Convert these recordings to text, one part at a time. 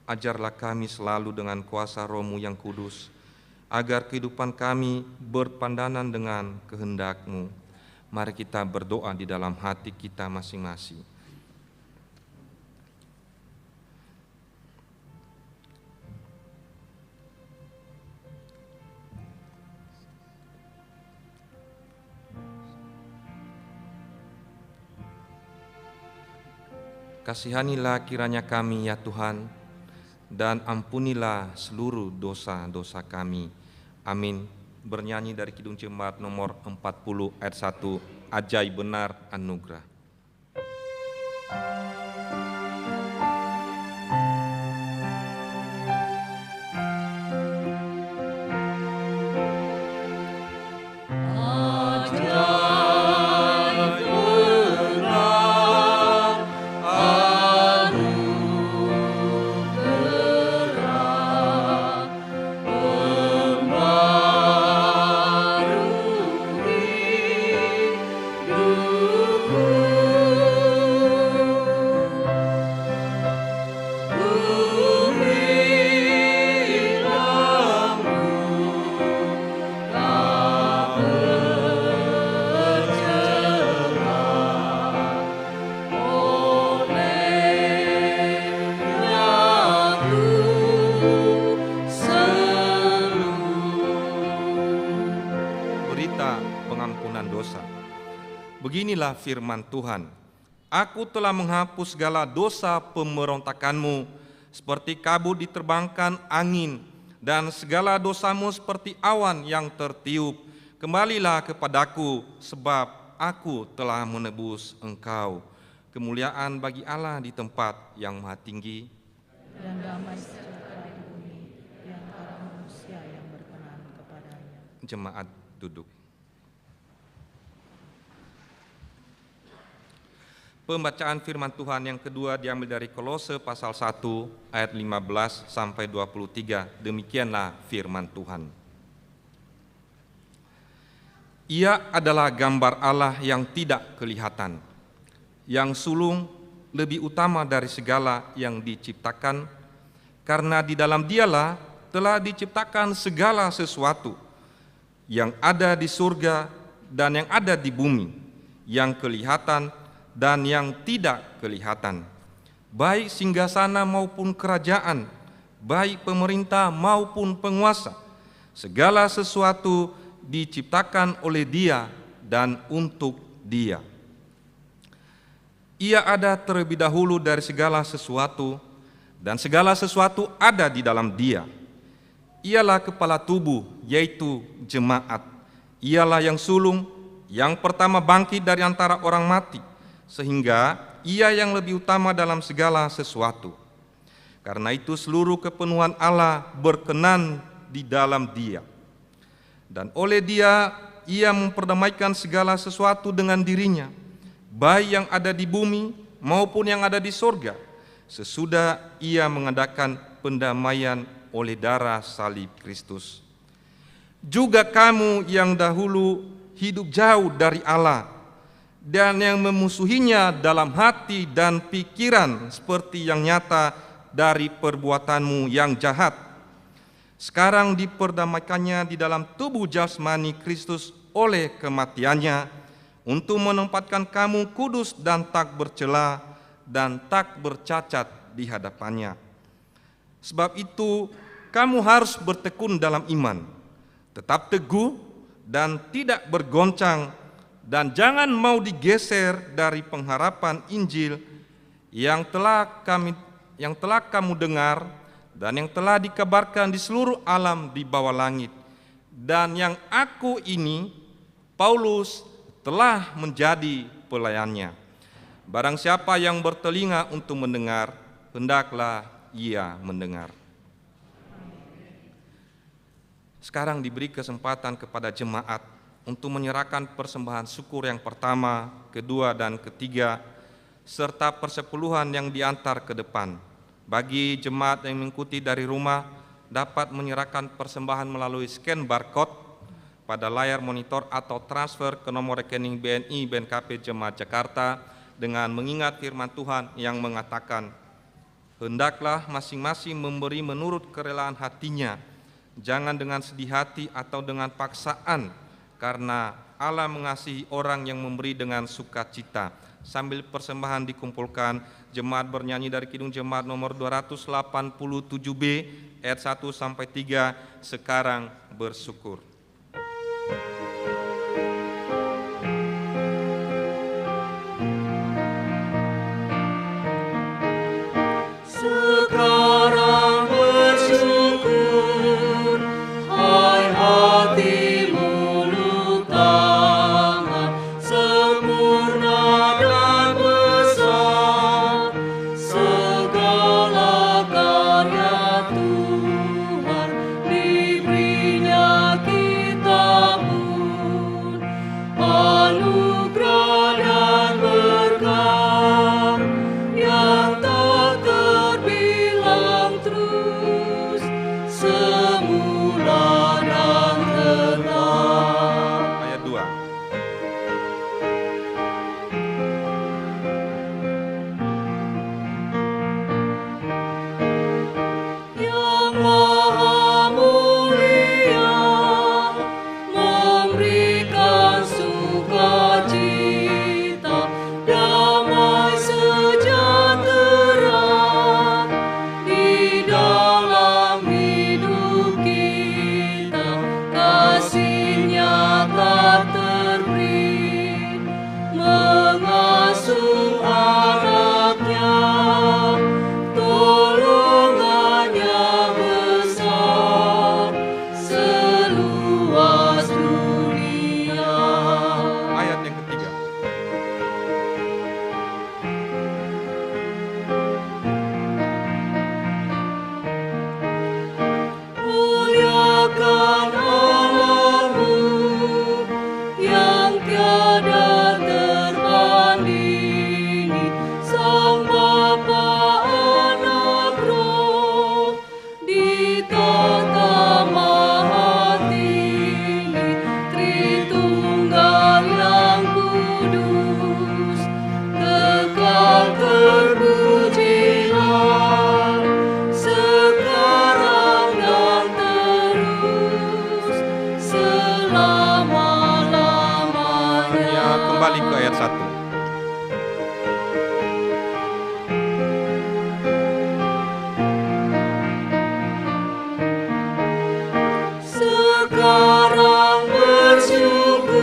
Ajarlah kami selalu dengan kuasa Roh-Mu yang kudus, agar kehidupan kami berpandangan dengan kehendak-Mu. Mari kita berdoa di dalam hati kita masing-masing. Kasihanilah kiranya kami ya Tuhan, dan ampunilah seluruh dosa-dosa kami. Amin. Bernyanyi dari Kidung Jemaat nomor 40 ayat 1, Ajaib benar anugerah. Beginilah firman Tuhan, Aku telah menghapus segala dosa pemberontakanmu, seperti kabut diterbangkan angin, dan segala dosamu seperti awan yang tertiup. Kembalilah kepadaku, sebab aku telah menebus engkau. Kemuliaan bagi Allah di tempat yang maha tinggi, dan damai sejahtera di bumi yang para manusia yang berkenan kepadanya. Jemaat duduk. Pembacaan firman Tuhan yang kedua diambil dari Kolose pasal 1 ayat 15 sampai 23. Demikianlah firman Tuhan. Ia adalah gambar Allah yang tidak kelihatan, yang sulung lebih utama dari segala yang diciptakan, karena di dalam Dialah telah diciptakan segala sesuatu yang ada di surga dan yang ada di bumi, yang kelihatan dan yang tidak kelihatan, baik singgasana maupun kerajaan, baik pemerintah maupun penguasa. Segala sesuatu diciptakan oleh Dia dan untuk Dia. Ia ada terlebih dahulu dari segala sesuatu, dan segala sesuatu ada di dalam Dia. Ialah kepala tubuh, yaitu jemaat. Ialah yang sulung, yang pertama bangkit dari antara orang mati, sehingga Ia yang lebih utama dalam segala sesuatu. Karena itu seluruh kepenuhan Allah berkenan di dalam Dia. Dan oleh Dia, Ia memperdamaikan segala sesuatu dengan dirinya, baik yang ada di bumi maupun yang ada di sorga, sesudah Ia mengadakan pendamaian oleh darah salib Kristus. Juga kamu yang dahulu hidup jauh dari Allah dan yang memusuhinya dalam hati dan pikiran seperti yang nyata dari perbuatanmu yang jahat, sekarang diperdamaikannya di dalam tubuh jasmani Kristus oleh kematiannya, untuk menempatkan kamu kudus dan tak bercela dan tak bercacat di hadapannya. Sebab itu kamu harus bertekun dalam iman, tetap teguh dan tidak bergoncang, dan jangan mau digeser dari pengharapan Injil yang telah kamu dengar dan yang telah dikabarkan di seluruh alam di bawah langit, dan yang aku ini, Paulus, telah menjadi pelayannya. Barang siapa yang bertelinga untuk mendengar, hendaklah ia mendengar. Sekarang diberi kesempatan kepada jemaat untuk menyerahkan persembahan syukur yang pertama, kedua, dan ketiga, serta persepuluhan yang diantar ke depan. Bagi jemaat yang mengikuti dari rumah, dapat menyerahkan persembahan melalui scan barcode pada layar monitor atau transfer ke nomor rekening BNI BNKP Jemaat Jakarta dengan mengingat firman Tuhan yang mengatakan, Hendaklah masing-masing memberi menurut kerelaan hatinya, jangan dengan sedih hati atau dengan paksaan, karena Allah mengasihi orang yang memberi dengan sukacita. Sambil persembahan dikumpulkan, jemaat bernyanyi dari Kidung Jemaat nomor 287B ayat 1 sampai 3, Sekarang Bersyukur. Sekarang bersyukur, hai hati mulut tangan, sempurna dan besar segala karya Tuhan, diberinya kita pun anugerah dan berkah yang tak terbilang terus, semula dan tetap. Ayat 2. Yang Maha Mulia memberikan sukacita, damai sejahtera di dalam hidup kita. Kasih-Nya tak terberi, mengasuh anak-Nya, tolongannya besar seluas dunia. Ayat yang ketiga. Muliakan Allahmu yang tiada tertandingi, Sang Bapa, Anak, Roh, ditata maha tinggi, Tritunggal yang kudus, kekal terpujilah, sekarang dan terus, selama-lamanya. Ya, kembali ke ayat 1. Sekarang bersyukur,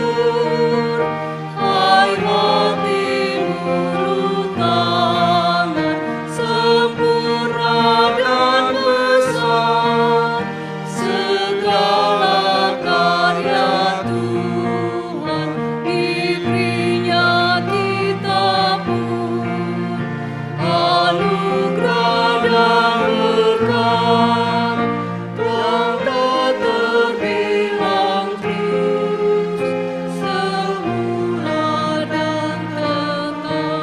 hai hati mulut tangan, sempurna dan besar segala karya Tuhan, diberinya kita pun anugerah dan berkah yang tak terbilang terus, semula dan tetap.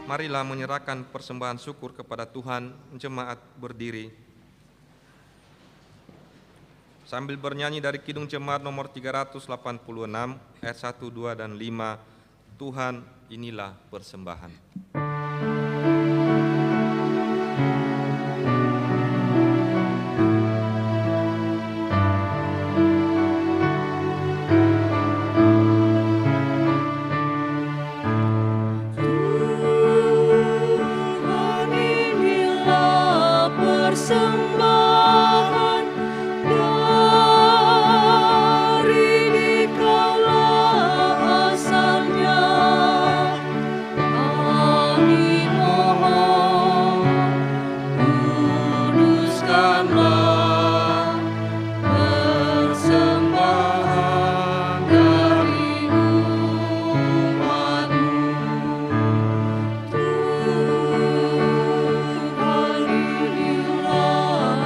Marilah menyerahkan persembahan syukur kepada Tuhan. Jemaat berdiri sambil bernyanyi dari Kidung Jemaat nomor 386 ayat 1, 2, dan 5, Tuhan inilah persembahan. Tuhan inilah persembahan dari Dikaulah asalnya. Kami mohon, kuduskanlah persembahan dari umat-Mu. Tuhan inilah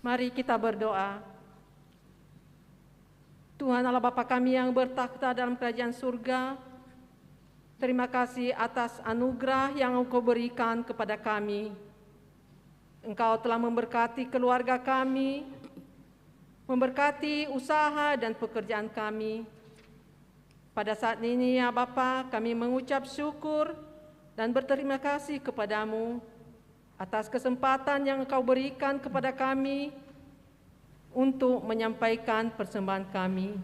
Mari kita berdoa. Tuhan Allah Bapa kami yang bertakhta dalam kerajaan surga, terima kasih atas anugerah yang Engkau berikan kepada kami. Engkau telah memberkati keluarga kami, memberkati usaha dan pekerjaan kami. Pada saat ini ya Bapa, kami mengucap syukur dan berterima kasih kepadamu atas kesempatan yang Engkau berikan kepada kami untuk menyampaikan persembahan kami.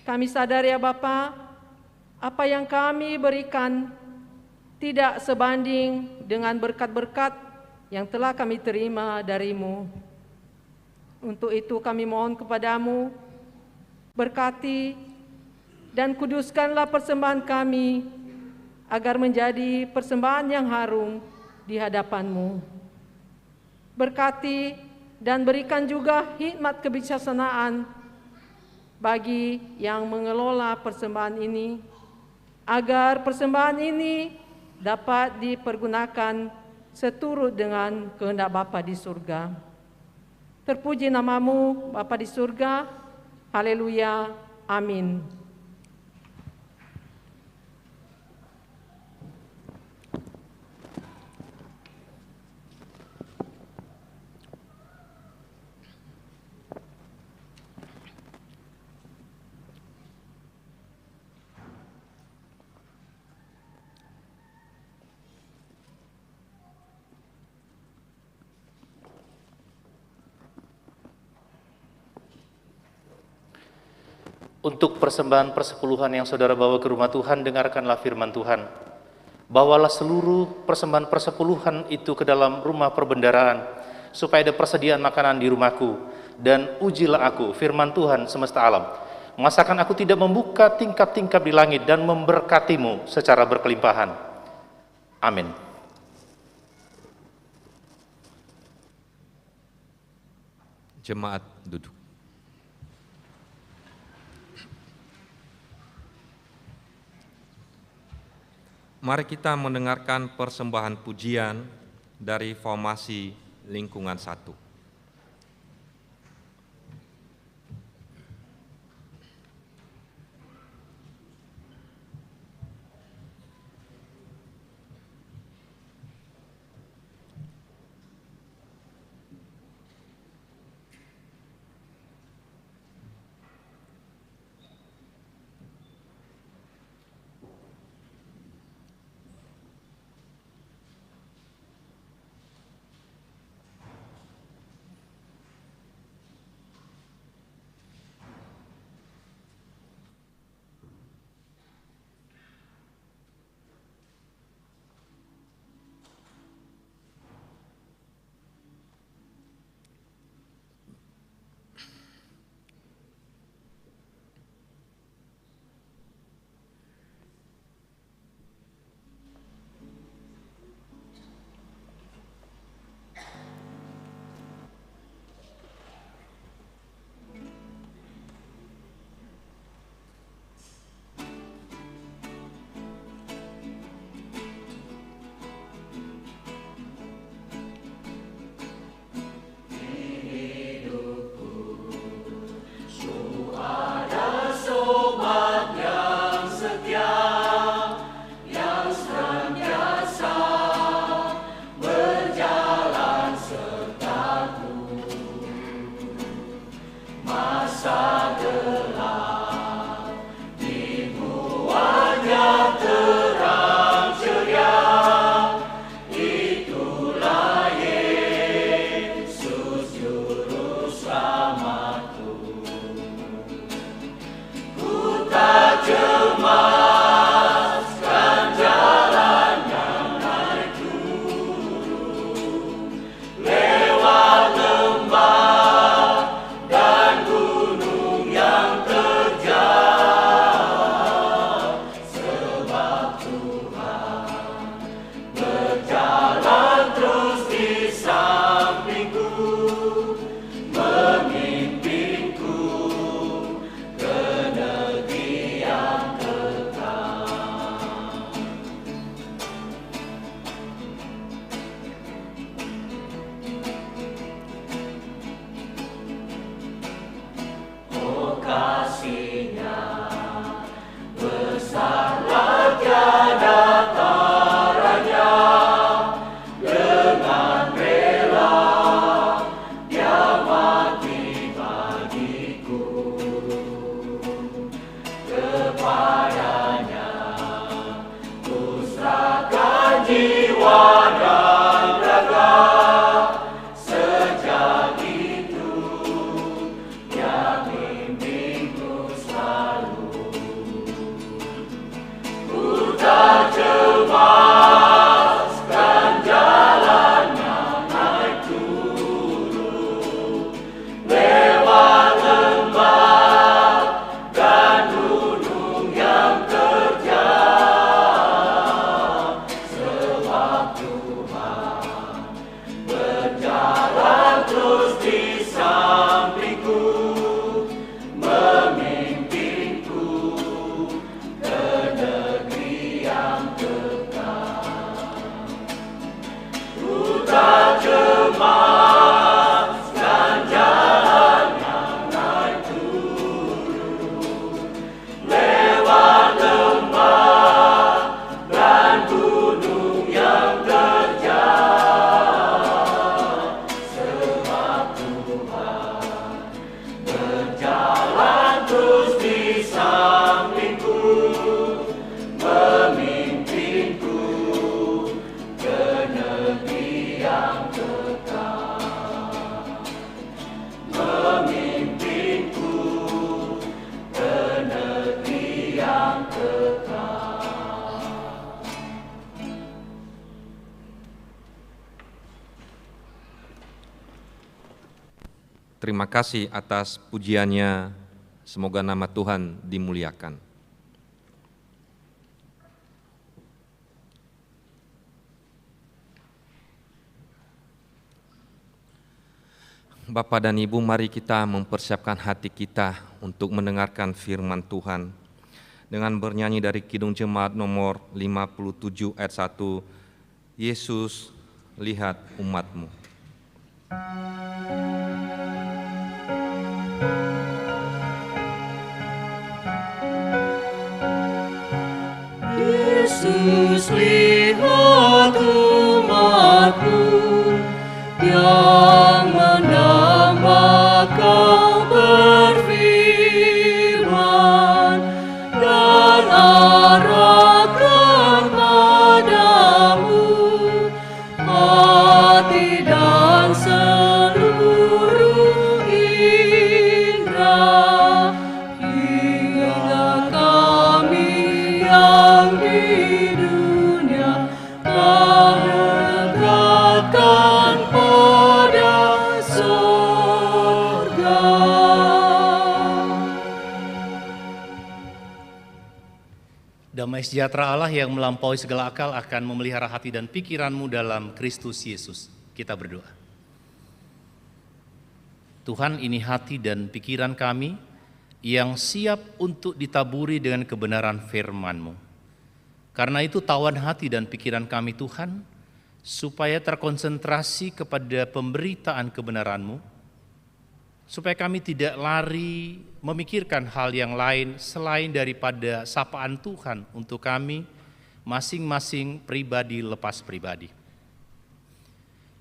Kami sadar ya Bapa, apa yang kami berikan tidak sebanding dengan berkat-berkat yang telah kami terima darimu. Untuk itu kami mohon kepadamu, berkati dan kuduskanlah persembahan kami agar menjadi persembahan yang harum di hadapan-Mu. Berkati dan berikan juga hikmat kebijaksanaan bagi yang mengelola persembahan ini, agar persembahan ini dapat dipergunakan seturut dengan kehendak Bapa di surga. Terpuji namamu Bapa di surga, haleluya, amin. Untuk persembahan persepuluhan yang saudara bawa ke rumah Tuhan, dengarkanlah firman Tuhan. Bawalah seluruh persembahan persepuluhan itu ke dalam rumah perbendaharaan, supaya ada persediaan makanan di rumahku. Dan ujilah aku, firman Tuhan semesta alam. Masakan aku tidak membuka tingkap-tingkap di langit dan memberkatimu secara berkelimpahan. Amin. Jemaat duduk. Mari kita mendengarkan persembahan pujian dari formasi lingkungan 1. Terima kasih atas pujiannya. Semoga nama Tuhan dimuliakan. Bapak dan Ibu, mari kita mempersiapkan hati kita untuk mendengarkan firman Tuhan dengan bernyanyi dari Kidung Jemaat nomor 57 ayat 1, Yesus, lihat umat-Mu. Yesus, lihat umat-Mu yang menambah Kau berfirman dan arahkan padamu hati dan seluruh indera, hingga kami yang di dunia Kau dekatkan pada surga. Damai sejahtera Allah yang melampaui segala akal akan memelihara hati dan pikiranmu dalam Kristus Yesus. Kita berdoa. Tuhan, ini hati dan pikiran kami yang siap untuk ditaburi dengan kebenaran firman-Mu. Karena itu tawan hati dan pikiran kami Tuhan, supaya terkonsentrasi kepada pemberitaan kebenaran-Mu, supaya kami tidak lari memikirkan hal yang lain selain daripada sapaan Tuhan untuk kami masing-masing pribadi lepas pribadi.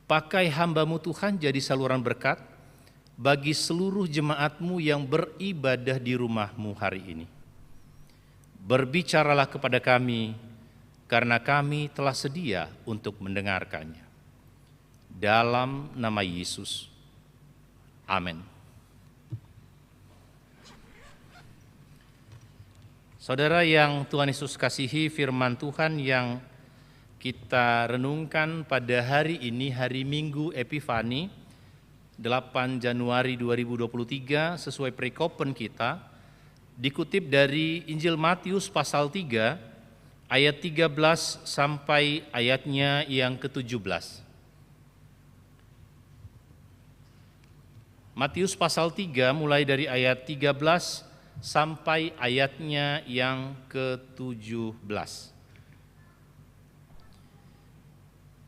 Pakai hamba-Mu Tuhan jadi saluran berkat bagi seluruh jemaat-Mu yang beribadah di rumah-Mu hari ini. Berbicaralah kepada kami, karena kami telah sedia untuk mendengarkannya. Dalam nama Yesus. Amin. Saudara yang Tuhan Yesus kasihi, firman Tuhan yang kita renungkan pada hari ini, hari Minggu Epifani, 8 Januari 2023, sesuai perikopen kita, dikutip dari Injil Matius pasal 3, ayat 13 sampai ayatnya yang ke-17. Matius pasal 3 mulai dari ayat 13 sampai ayatnya yang ke-17.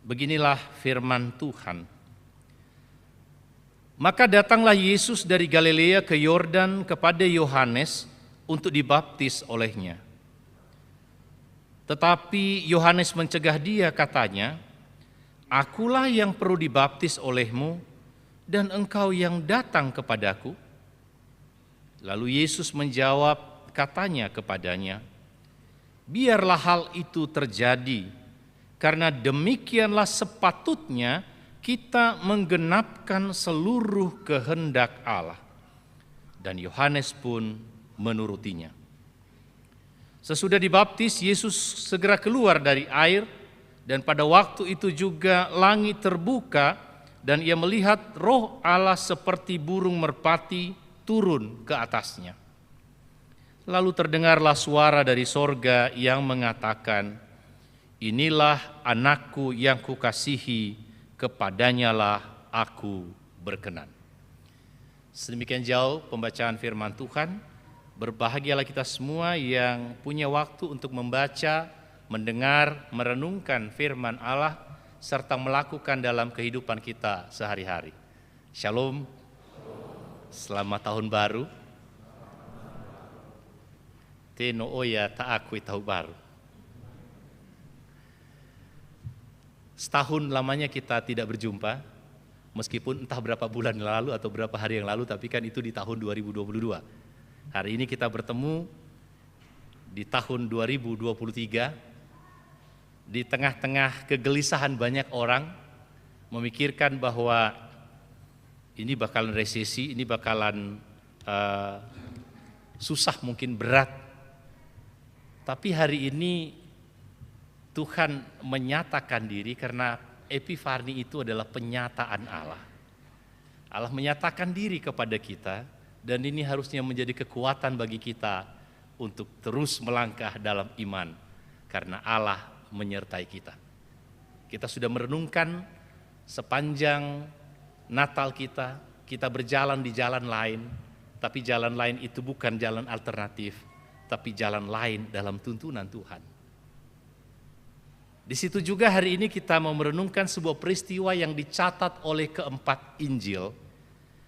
Beginilah firman Tuhan. Maka datanglah Yesus dari Galilea ke Yordan kepada Yohanes untuk dibaptis olehnya. Tetapi Yohanes mencegah dia, katanya, "Akulah yang perlu dibaptis olehmu, dan engkau yang datang kepadaku?" Lalu Yesus menjawab, katanya kepadanya, "Biarlah hal itu terjadi, karena demikianlah sepatutnya kita menggenapkan seluruh kehendak Allah." Dan Yohanes pun menurutinya. Sesudah dibaptis, Yesus segera keluar dari air, dan pada waktu itu juga langit terbuka, dan ia melihat Roh Allah seperti burung merpati turun ke atasnya. Lalu terdengarlah suara dari sorga yang mengatakan, "Inilah anakku yang kukasihi, kepadanyalah aku berkenan." Sedemikian jauh pembacaan firman Tuhan. Berbahagialah kita semua yang punya waktu untuk membaca, mendengar, merenungkan firman Allah, serta melakukan dalam kehidupan kita sehari-hari. Shalom, selamat tahun baru. Teno oya ta'akui tahun baru. Setahun lamanya kita tidak berjumpa, meskipun entah berapa bulan lalu atau berapa hari yang lalu, tapi kan itu di tahun 2022. Hari ini kita bertemu di tahun 2023, di tengah-tengah kegelisahan banyak orang memikirkan bahwa ini bakalan resesi, ini bakalan susah, mungkin berat. Tapi hari ini Tuhan menyatakan diri, karena Epifani itu adalah penyataan Allah. Allah menyatakan diri kepada kita, dan ini harusnya menjadi kekuatan bagi kita untuk terus melangkah dalam iman, karena Allah menyertai kita. Kita sudah merenungkan sepanjang Natal kita berjalan di jalan lain, tapi jalan lain itu bukan jalan alternatif, tapi jalan lain dalam tuntunan Tuhan. Di situ juga hari ini kita mau merenungkan sebuah peristiwa yang dicatat oleh keempat Injil,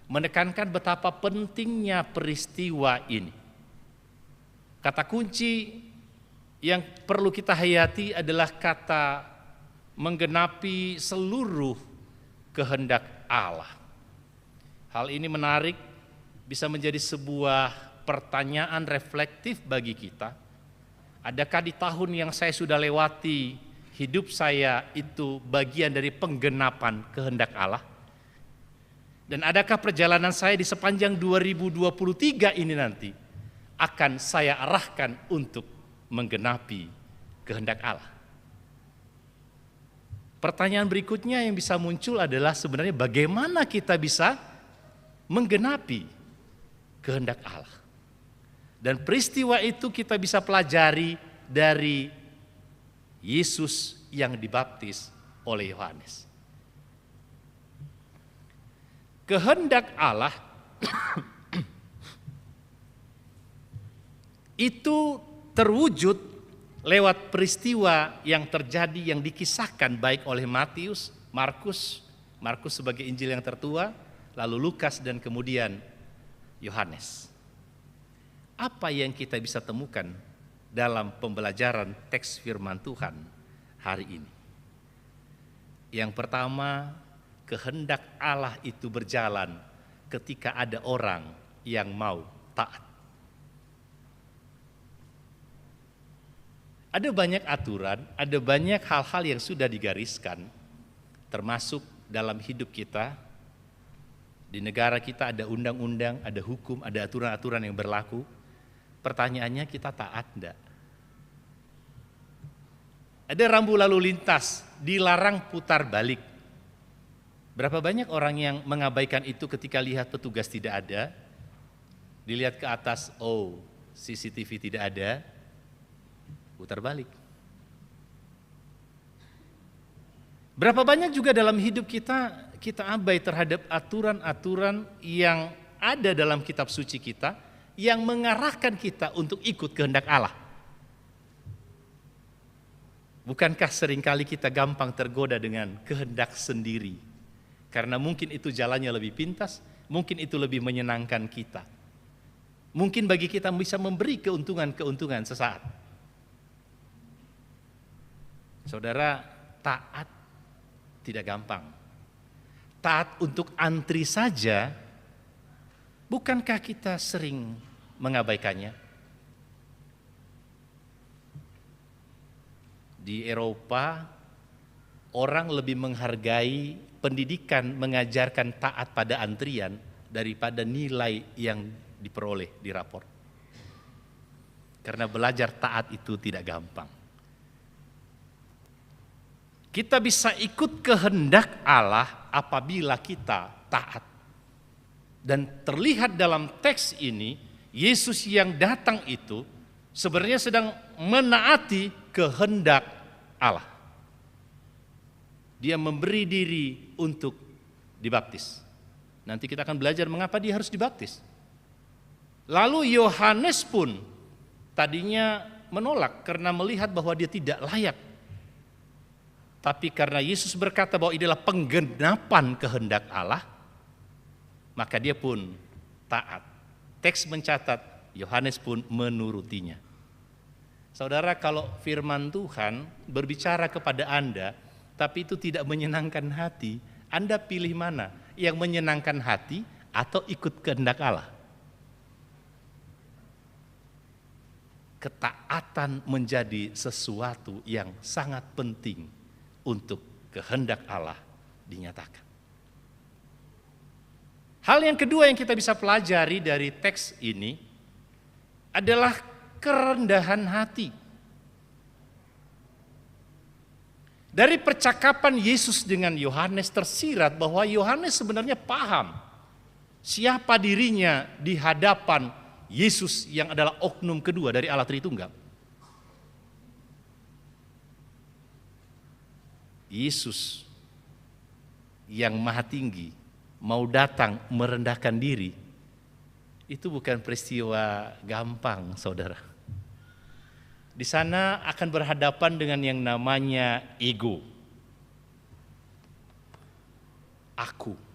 menekankan betapa pentingnya peristiwa ini. Kata kunci yang perlu kita hayati adalah kata menggenapi seluruh kehendak Allah. Hal ini menarik, bisa menjadi sebuah pertanyaan reflektif bagi kita. Adakah di tahun yang saya sudah lewati, hidup saya itu bagian dari penggenapan kehendak Allah? Dan adakah perjalanan saya di sepanjang 2023 ini nanti akan saya arahkan untuk menggenapi kehendak Allah? Pertanyaan berikutnya yang bisa muncul adalah sebenarnya bagaimana kita bisa menggenapi kehendak Allah. Dan peristiwa itu kita bisa pelajari dari Yesus yang dibaptis oleh Yohanes. Kehendak Allah itu terwujud lewat peristiwa yang terjadi, yang dikisahkan baik oleh Matius, Markus sebagai Injil yang tertua, lalu Lukas, dan kemudian Yohanes. Apa yang kita bisa temukan dalam pembelajaran teks firman Tuhan hari ini? Yang pertama, kehendak Allah itu berjalan ketika ada orang yang mau taat. Ada banyak aturan, ada banyak hal-hal yang sudah digariskan, termasuk dalam hidup kita. Di negara kita ada undang-undang, ada hukum, ada aturan-aturan yang berlaku. Pertanyaannya, kita taat enggak? Ada rambu lalu lintas, dilarang putar balik. Berapa banyak orang yang mengabaikan itu ketika lihat petugas tidak ada? Dilihat ke atas, oh CCTV tidak ada, putar balik. Berapa banyak juga dalam hidup kita abai terhadap aturan-aturan yang ada dalam kitab suci kita yang mengarahkan kita untuk ikut kehendak Allah. Bukankah seringkali kita gampang tergoda dengan kehendak sendiri? Karena mungkin itu jalannya lebih pintas, mungkin itu lebih menyenangkan kita. Mungkin bagi kita bisa memberi keuntungan-keuntungan sesaat. Saudara, taat tidak gampang. Taat untuk antri saja, bukankah kita sering mengabaikannya? Di Eropa, orang lebih menghargai pendidikan mengajarkan taat pada antrian daripada nilai yang diperoleh di rapor. Karena belajar taat itu tidak gampang. Kita bisa ikut kehendak Allah apabila kita taat. Dan terlihat dalam teks ini, Yesus yang datang itu sebenarnya sedang menaati kehendak Allah. Dia memberi diri untuk dibaptis. Nanti kita akan belajar mengapa dia harus dibaptis. Lalu Yohanes pun tadinya menolak karena melihat bahwa dia tidak layak. Tapi karena Yesus berkata bahwa inilah penggenapan kehendak Allah, maka dia pun taat. Teks mencatat, Yohanes pun menurutinya. Saudara, kalau firman Tuhan berbicara kepada Anda, tapi itu tidak menyenangkan hati, Anda pilih mana? Yang menyenangkan hati atau ikut kehendak Allah? Ketaatan menjadi sesuatu yang sangat penting untuk kehendak Allah dinyatakan. Hal yang kedua yang kita bisa pelajari dari teks ini adalah kerendahan hati. Dari percakapan Yesus dengan Yohanes tersirat bahwa Yohanes sebenarnya paham Siapa dirinya di hadapan Yesus yang adalah oknum kedua dari Allah Tritunggal? Yesus yang maha tinggi mau datang merendahkan diri, itu bukan peristiwa gampang, saudara. Di sana akan berhadapan dengan yang namanya ego. Aku.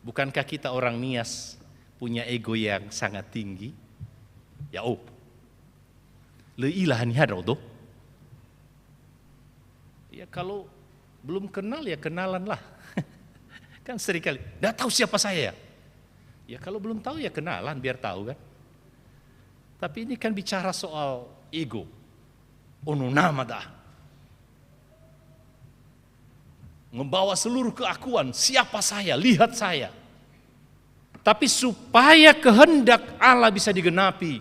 Bukankah kita orang Nias punya ego yang sangat tinggi? Ya leilah ni hado tuh. Ya kalau belum kenal ya kenalan lah. Kan seringkali, nggak tahu siapa saya. Ya kalau belum tahu ya kenalan biar tahu kan. Tapi ini kan bicara soal ego. Ono nama dah. Membawa seluruh keakuan, siapa saya, lihat saya. Tapi supaya kehendak Allah bisa digenapi,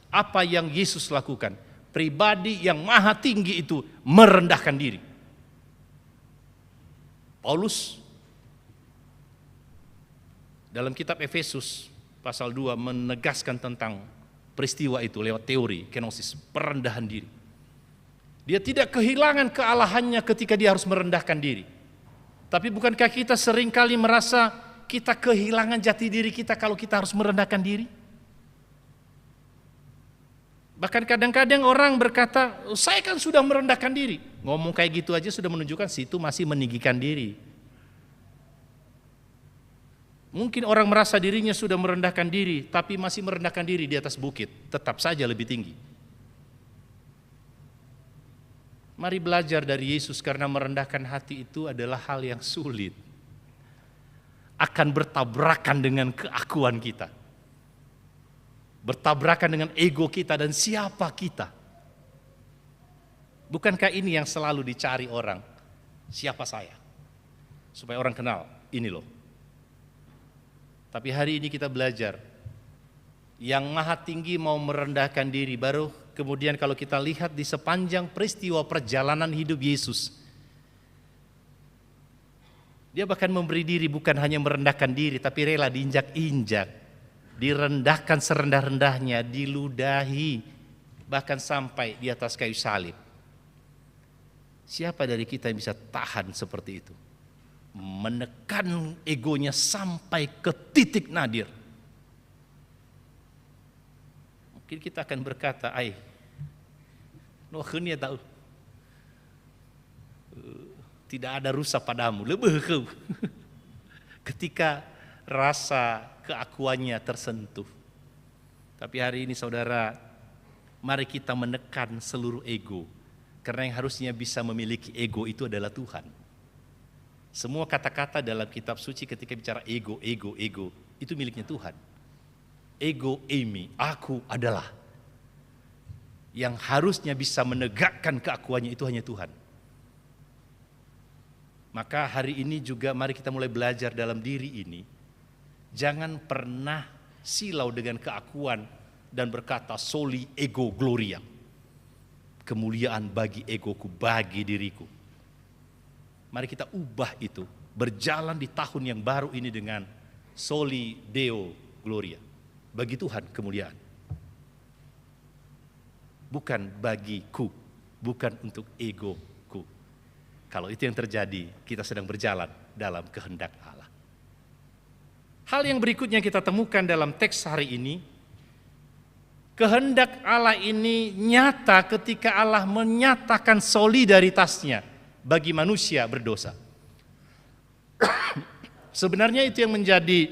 apa yang Yesus lakukan? Pribadi yang maha tinggi itu merendahkan diri. Paulus dalam kitab Efesus pasal 2 menegaskan tentang peristiwa itu lewat teori kenosis, perendahan diri. Dia tidak kehilangan kealahannya ketika dia harus merendahkan diri. Tapi bukankah kita seringkali merasa kita kehilangan jati diri kita kalau kita harus merendahkan diri? Bahkan kadang-kadang orang berkata, saya kan sudah merendahkan diri. Ngomong kayak gitu aja sudah menunjukkan situ masih meninggikan diri. Mungkin orang merasa dirinya sudah merendahkan diri, tapi masih merendahkan diri di atas bukit, tetap saja lebih tinggi. Mari belajar dari Yesus, karena merendahkan hati itu adalah hal yang sulit. Akan bertabrakan dengan keakuan kita. Bertabrakan dengan ego kita dan siapa kita. Bukankah ini yang selalu dicari orang? Siapa saya? Supaya orang kenal, ini loh. Tapi hari ini kita belajar, yang maha tinggi mau merendahkan diri. Baru kemudian kalau kita lihat di sepanjang peristiwa perjalanan hidup Yesus, dia bahkan memberi diri, bukan hanya merendahkan diri, tapi rela diinjak-injak, direndahkan serendah-rendahnya, diludahi, bahkan sampai di atas kayu salib. Siapa dari kita yang bisa tahan seperti itu? Menekan egonya sampai ke titik nadir. Mungkin kita akan berkata, tahu, tidak ada rusa padamu, lebih kau. Ketika rasa keakuannya tersentuh. Tapi hari ini saudara, mari kita menekan seluruh ego. Karena yang harusnya bisa memiliki ego itu adalah Tuhan. Semua kata-kata dalam kitab suci ketika bicara ego, itu miliknya Tuhan. Ego eimi, aku adalah. Yang harusnya bisa menegakkan keakuannya itu hanya Tuhan. Maka hari ini juga mari kita mulai belajar dalam diri ini. Jangan pernah silau dengan keakuan dan berkata soli ego gloria. Kemuliaan bagi egoku, bagi diriku. Mari kita ubah itu, berjalan di tahun yang baru ini dengan soli deo gloria. Bagi Tuhan kemuliaan. Bukan bagiku, bukan untuk egoku. Kalau itu yang terjadi, kita sedang berjalan dalam kehendak Allah. Hal yang berikutnya kita temukan dalam teks hari ini, kehendak Allah ini nyata ketika Allah menyatakan solidaritasnya bagi manusia berdosa. Sebenarnya itu yang menjadi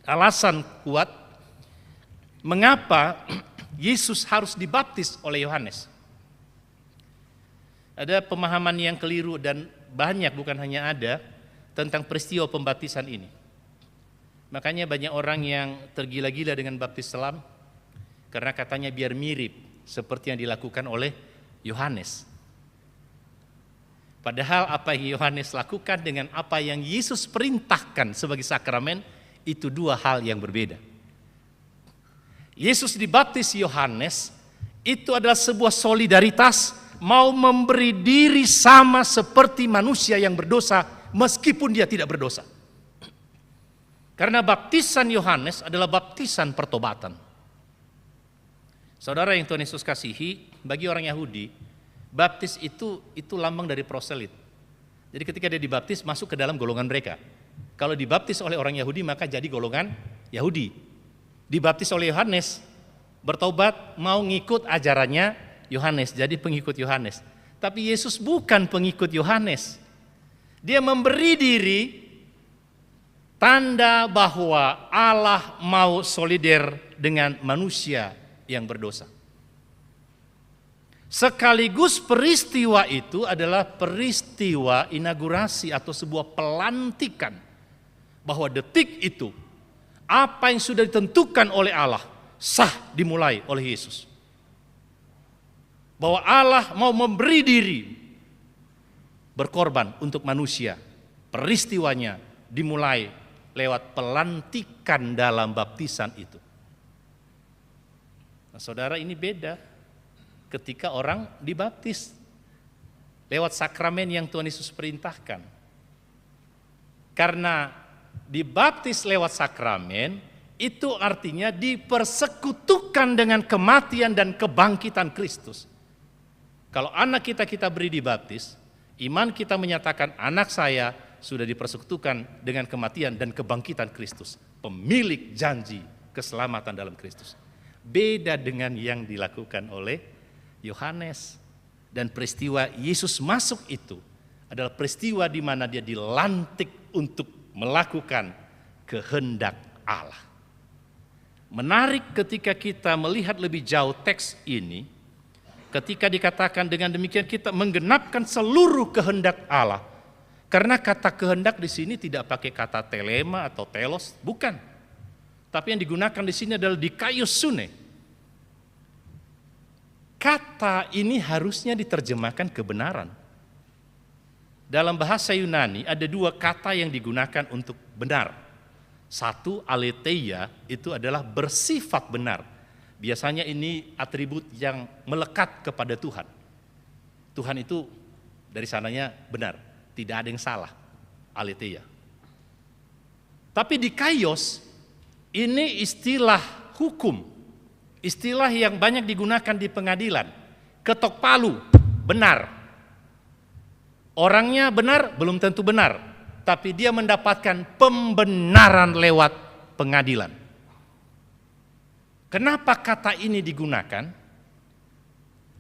alasan kuat mengapa Yesus harus dibaptis oleh Yohanes. Ada pemahaman yang keliru dan banyak, bukan hanya ada, tentang peristiwa pembaptisan ini. Makanya banyak orang yang tergila-gila dengan baptis selam karena katanya biar mirip seperti yang dilakukan oleh Yohanes. Padahal apa yang Yohanes lakukan dengan apa yang Yesus perintahkan sebagai sakramen itu dua hal yang berbeda. Yesus dibaptis Yohanes itu adalah sebuah solidaritas, mau memberi diri sama seperti manusia yang berdosa meskipun dia tidak berdosa. Karena baptisan Yohanes adalah baptisan pertobatan. Saudara yang Tuhan Yesus kasihi, bagi orang Yahudi, baptis itu lambang dari proselit. Jadi ketika dia dibaptis masuk ke dalam golongan mereka. Kalau dibaptis oleh orang Yahudi maka jadi golongan Yahudi. Dibaptis oleh Yohanes, bertobat mau ngikut ajarannya Yohanes, jadi pengikut Yohanes. Tapi Yesus bukan pengikut Yohanes. Dia memberi diri tanda bahwa Allah mau solider dengan manusia yang berdosa. Sekaligus peristiwa itu adalah peristiwa inaugurasi atau sebuah pelantikan bahwa detik itu apa yang sudah ditentukan oleh Allah sah dimulai oleh Yesus. Bahwa Allah mau memberi diri berkorban untuk manusia. Peristiwanya dimulai lewat pelantikan dalam baptisan itu. Nah, saudara, ini beda ketika orang dibaptis lewat sakramen yang Tuhan Yesus perintahkan. Karena dibaptis lewat sakramen itu artinya dipersekutukan dengan kematian dan kebangkitan Kristus. Kalau anak kita beri dibaptis, iman kita menyatakan anak saya sudah dipersekutukan dengan kematian dan kebangkitan Kristus, pemilik janji keselamatan dalam Kristus. Beda dengan yang dilakukan oleh Yohanes. Dan peristiwa Yesus masuk itu adalah peristiwa di mana dia dilantik untuk melakukan kehendak Allah. Menarik ketika kita melihat lebih jauh teks ini, ketika dikatakan dengan demikian kita menggenapkan seluruh kehendak Allah. Karena kata kehendak di sini tidak pakai kata telema atau telos, bukan. Tapi yang digunakan di sini adalah dikaios sune. Kata ini harusnya diterjemahkan kebenaran. Dalam bahasa Yunani ada dua kata yang digunakan untuk benar. Satu, aletheia, itu adalah bersifat benar. Biasanya ini atribut yang melekat kepada Tuhan. Tuhan itu dari sananya benar, tidak ada yang salah, aletheia. Tapi dikaios, ini istilah hukum, istilah yang banyak digunakan di pengadilan. Ketok palu, benar. Orangnya benar, belum tentu benar. Tapi dia mendapatkan pembenaran lewat pengadilan. Kenapa kata ini digunakan?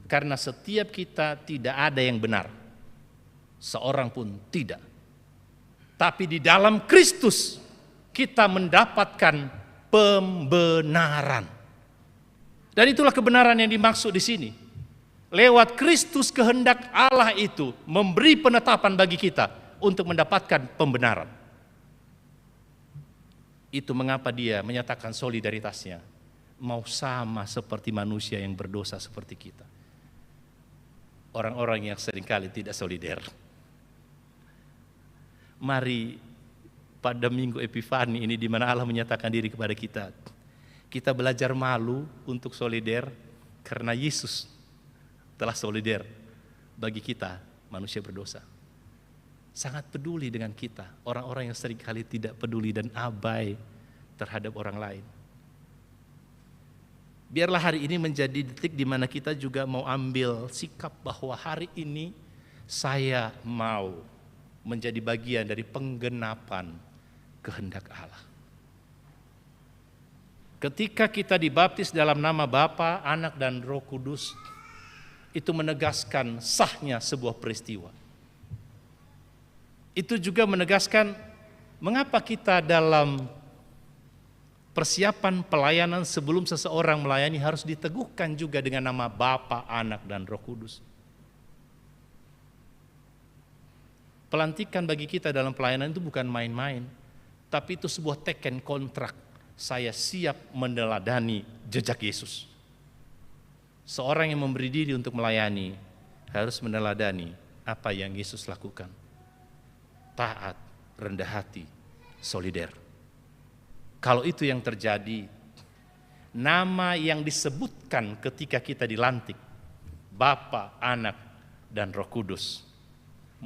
Karena setiap kita tidak ada yang benar. Seorang pun tidak. Tapi di dalam Kristus kita mendapatkan pembenaran. Dan itulah kebenaran yang dimaksud di sini. Lewat Kristus kehendak Allah itu memberi penetapan bagi kita untuk mendapatkan pembenaran. Itu mengapa dia menyatakan solidaritasnya. Mau sama seperti manusia yang berdosa seperti kita. Orang-orang yang seringkali tidak solider. Mari pada minggu Epifani ini di mana Allah menyatakan diri kepada kita. Kita belajar malu untuk solider karena Yesus telah solider bagi kita manusia berdosa. Sangat peduli dengan kita, orang-orang yang seringkali tidak peduli dan abai terhadap orang lain. Biarlah hari ini menjadi detik di mana kita juga mau ambil sikap bahwa hari ini saya mau menjadi bagian dari penggenapan kehendak Allah. Ketika kita dibaptis dalam nama Bapa, Anak, dan Roh Kudus, itu menegaskan sahnya sebuah peristiwa. Itu juga menegaskan mengapa kita dalam persiapan pelayanan sebelum seseorang melayani harus diteguhkan juga dengan nama Bapa, Anak, dan Roh Kudus. Pelantikan bagi kita dalam pelayanan itu bukan main-main, tapi itu sebuah teken kontrak. Saya siap meneladani jejak Yesus. Seorang yang memberi diri untuk melayani harus meneladani apa yang Yesus lakukan. Taat, rendah hati, solider. Kalau itu yang terjadi, nama yang disebutkan ketika kita dilantik, Bapa, Anak, dan Roh Kudus,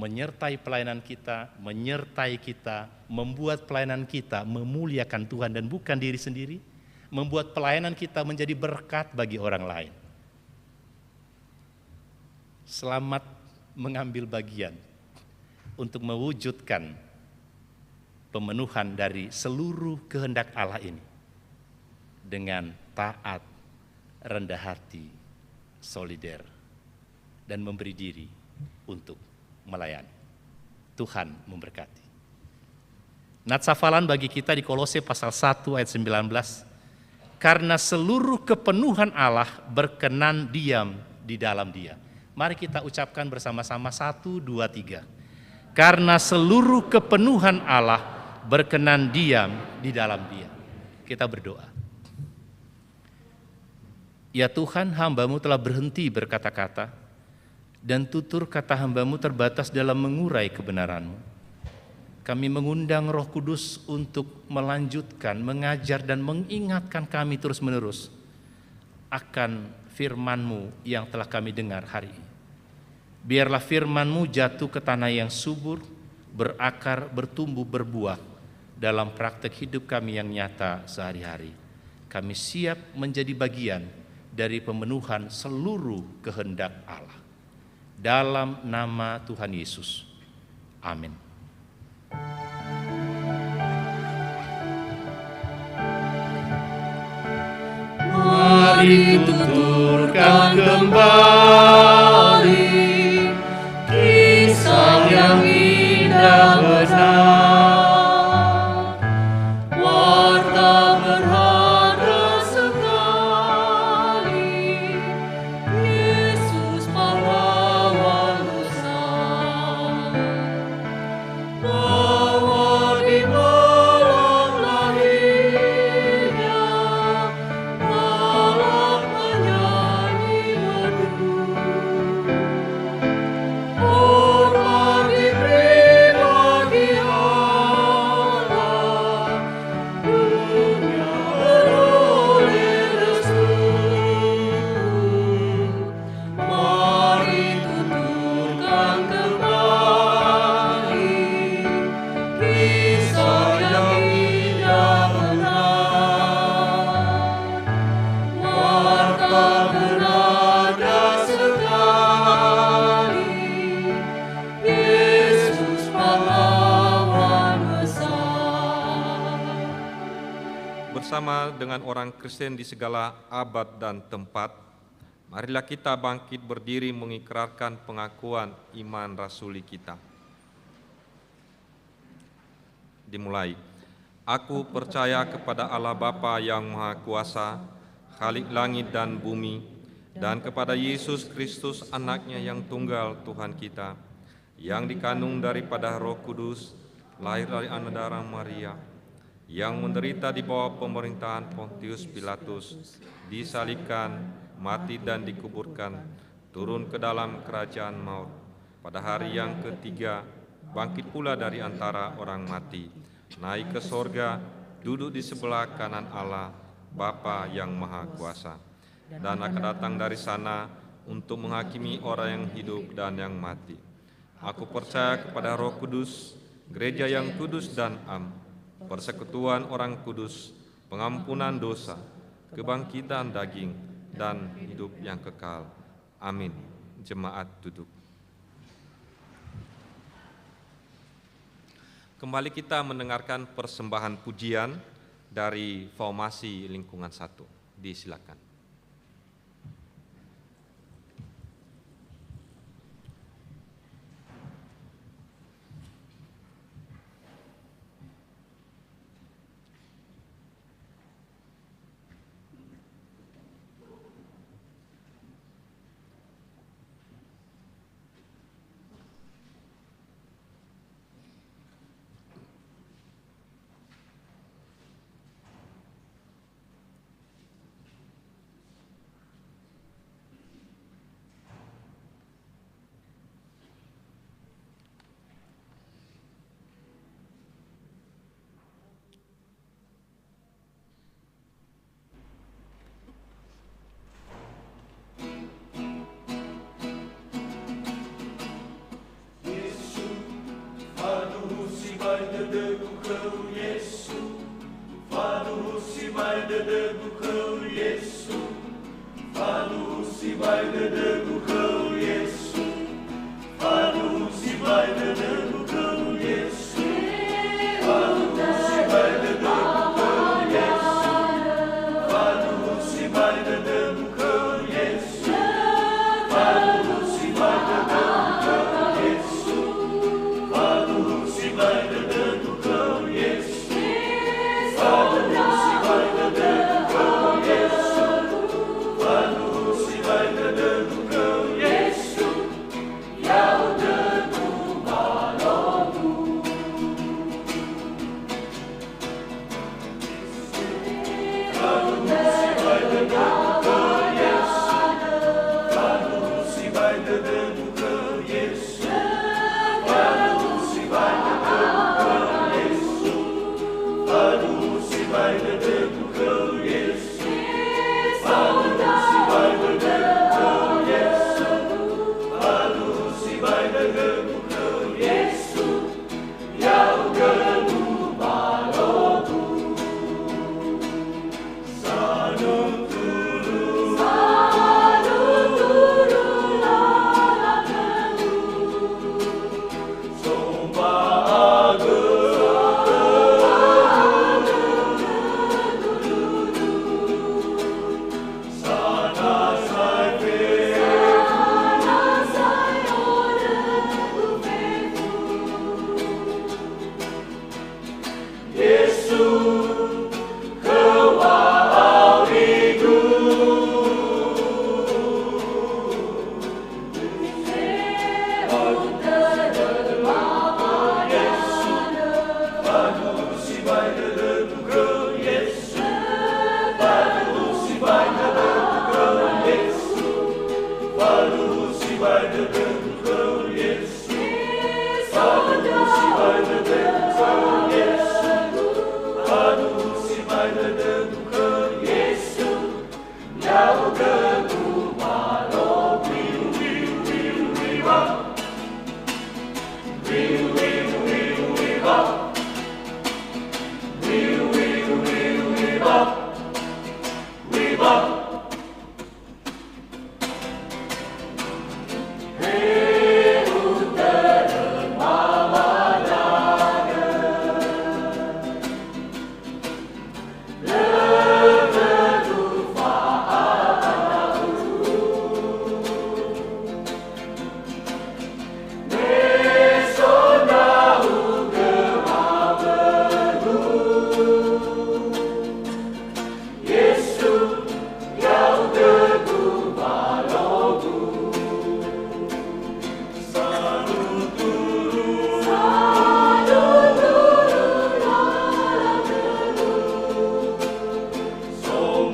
menyertai pelayanan kita, menyertai kita, membuat pelayanan kita memuliakan Tuhan dan bukan diri sendiri, membuat pelayanan kita menjadi berkat bagi orang lain. Selamat mengambil bagian untuk mewujudkan pemenuhan dari seluruh kehendak Allah ini dengan taat, rendah hati, solider, dan memberi diri untuk melayani. Tuhan memberkati. Nats hafalan bagi kita di Kolose pasal 1 ayat 19. Karena seluruh kepenuhan Allah berkenan diam di dalam Dia. Mari kita ucapkan bersama-sama 1, 2, 3. Karena seluruh kepenuhan Allah berkenan diam di dalam Dia. Kita berdoa. Ya Tuhan, hamba-Mu telah berhenti berkata-kata, dan tutur kata hamba-Mu terbatas dalam mengurai kebenaran-Mu. Kami mengundang Roh Kudus untuk melanjutkan, mengajar dan mengingatkan kami terus-menerus akan firman-Mu yang telah kami dengar hari ini. Biarlah firman-Mu jatuh ke tanah yang subur, berakar, bertumbuh, berbuah dalam praktek hidup kami yang nyata sehari-hari. Kami siap menjadi bagian dari pemenuhan seluruh kehendak Allah. Dalam nama Tuhan Yesus. Amin. Mari tuturkan kembali kisah yang indah benar. Warta berharga sekali, Yesus pahlawan besar. Bahwa di malam lahirnya, malam menyanyi merdu. Hormat diberi bagi Allah, dunia beroleh restu. Mari tuturkan kembali kisah yang indah benar. Warta berada sekali, Yesus pahlawan besar. Bersama dengan orang Kristen di segala abad dan tempat, marilah kita bangkit berdiri mengikrarkan pengakuan iman rasuli kita. Dimulai. Aku percaya kepada Allah Bapa yang Maha Kuasa, Khalik langit dan bumi, dan kepada Yesus Kristus anaknya yang tunggal Tuhan kita, yang dikandung daripada Roh Kudus, lahir dari anak darah Maria, yang menderita di bawah pemerintahan Pontius Pilatus, disalibkan, mati dan dikuburkan, turun ke dalam kerajaan maut. Pada hari yang ketiga, bangkit pula dari antara orang mati, naik ke sorga, duduk di sebelah kanan Allah, Bapa yang Maha Kuasa, dan akan datang dari sana untuk menghakimi orang yang hidup dan yang mati. Aku percaya kepada Roh Kudus, gereja yang kudus dan am, persekutuan orang kudus, pengampunan dosa, kebangkitan daging, dan hidup yang kekal. Amin. Jemaat duduk. Kembali kita mendengarkan persembahan pujian dari Formasi Lingkungan 1. Disilakan.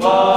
Bye.